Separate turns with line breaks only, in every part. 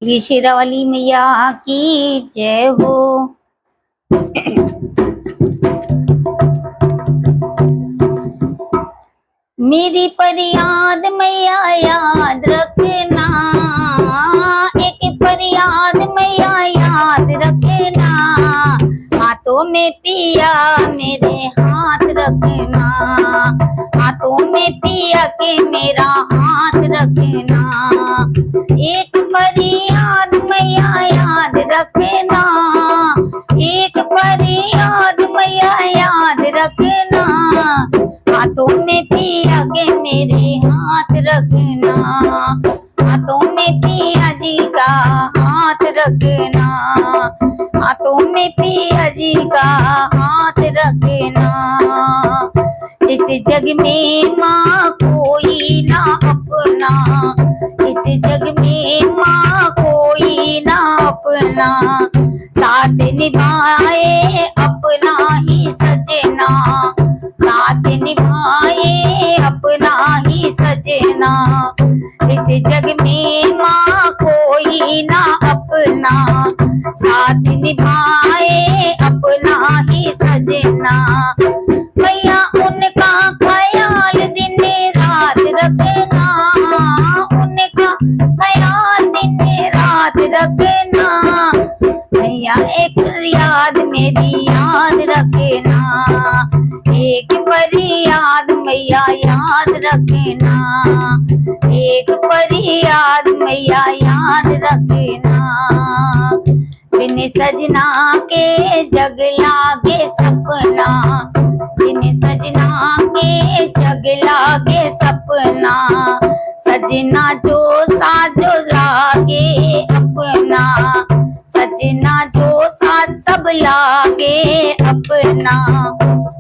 श्री शेरावाली मैया की जय हो। मेरी फरियाद मैया याद रखना, एक फरियाद मैया याद रखना, हाथों में पिया मेरे हाथ रखना, हाथों में पिया के मेरा हाथ रखना। एक फरियाद मैया याद रखना, एक फरियाद मैया याद रखना, हाथों में पिया के मेरे हाथ रखना, हाथों में पिया जी का हाथ रखना, हाथों में पिया जी का हाथ रखना। इस जग में माँ कोई ना अपना, इस जग में माँ कोई ना अपना, साथ निभाए अपना ही सजना, साथ निभाए अपना ही सजना। इस जग में माँ कोई ना अपना, साथ निभाए अपना ही सजना। मैया उनका ख्याल दिन रात रखना, उनका ख्याल दिन रात रखना। मैया एक याद मेरी याद रखना, एक फरियाद मैया याद रखना, एक फरियाद मैया याद रखना। बिन सजना के जग लागे सपना, बिन सजना के जग लागे सपना, सजना जो साजो लागे अपना, सजना जो साथ सब लागे अपना।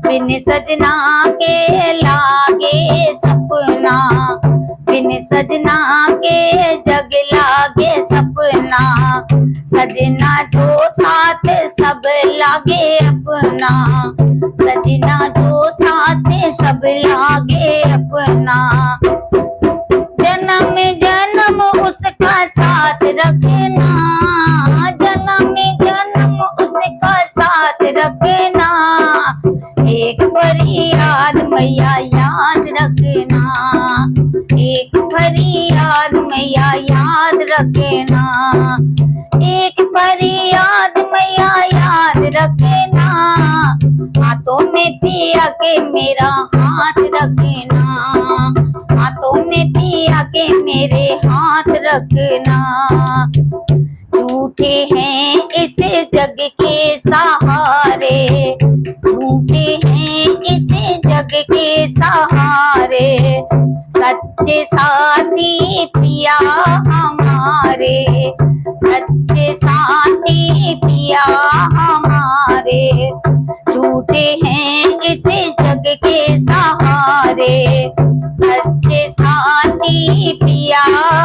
बिन सजना के लागे सपना, बिन सजना के जग लागे सपना, सजना जो साथ सब लागे अपना, सजना जो साथ सब लागे अपना। जन्म जन्म उसका साथ रखना, जन्म जन्म उसका साथ रखना। एक फरियाद मैया याद रखना, एक फरियाद मैया याद रखना, एक फरियाद मैया याद रखना। हाथों में पिया के मेरा हाथ रखना, हाथों में पिया के मेरे हाथ रखना। झूठे हैं इस जग के सहारे, झूठे हैं इस जग के सहारे, सच्चे साथी पिया हमारे, सच्चे साथी पिया हमारे। झूठे हैं इस जग के सहारे, सच्चे साथी पिया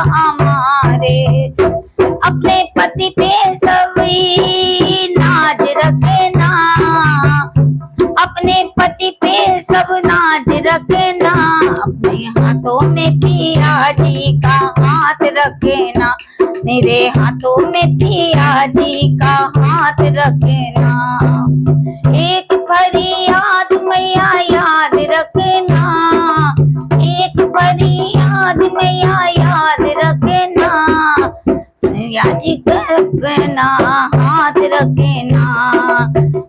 हमारे। अपने पति पे सभी नाज रखना, अपने पति पे सब नाज रखना। अपने हाथों में पिया जी का हाथ रखना, मेरे हाथों में पिया जी का हाथ रखना। एक फरियाद मैया याद रखना, एक फरियाद मैया याद रखना। मैया जी का अपना हाथ रखना,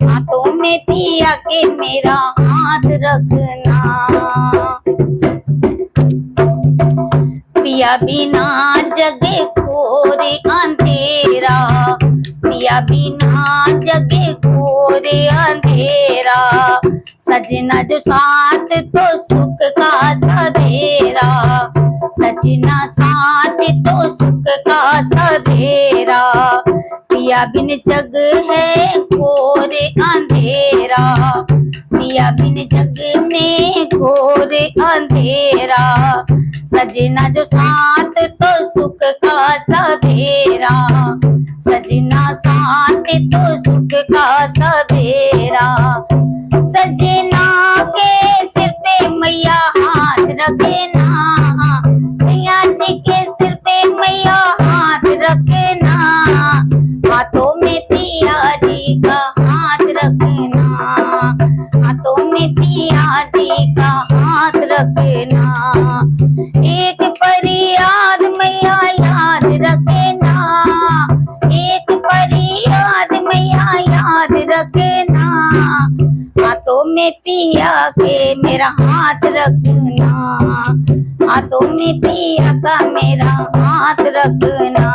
हाथों में पिया के मेरा हाथ रखना। पिया बिना जगे घोर अंधेरा, पिया बिना जगे घोर अंधेरा। सजना जो साथ तो सुख का सवेरा, सजना साथ तो सुख का सवेरा। पिया बिन जग है घोर अंधेरा, पिया बिन जग में घोर अंधेरा। सजना जो साथ तो सुख का सवेरा, सजना साथ तो सुख का सवेरा। सजना के सिर पे मैया हाथ रखना, सैया जी के सिर पे मैया हाथ रखना। मैया के मेरा हाथ रखना, हाथों में पिया का मेरा हाथ रखना।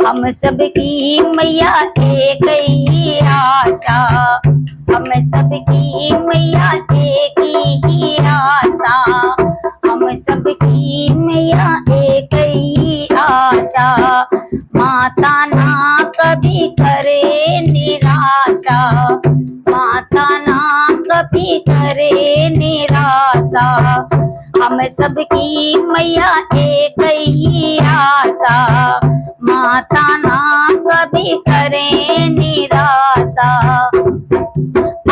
हम सबकी मैया एक ही आशा, हम सबकी मैया एक ही आशा, हम सबकी मैया एक ही आशा। माता ना कभी करे निराशा, माता ना कभी करे निराशा। हम सबकी मैया एक ही आशा, माता ना कभी करे निराशा।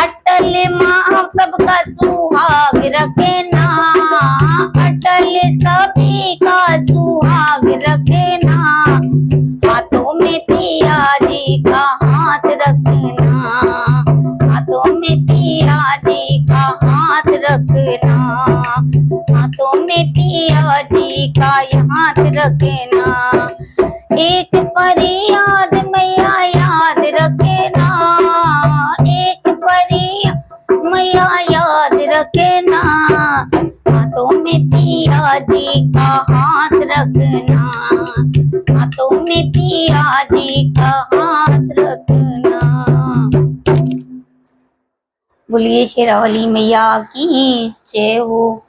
अटल माँ सबका सुहाग रखना, अटल सभी का सुहाग रखना। हाथों में पिया जी का हाथ रखना, हाथों में पिया जी का हाथ रखना, हाथों में पिया जी का हाथ रखना। एक फरियाद मैया याद रखना, एक फरियाद मैया याद रखना। हाथों में पिया जी का हाथ रखना, हाथों में पिया जी का हाथ रखना। बोलिए शेरावाली मैया की जय हो।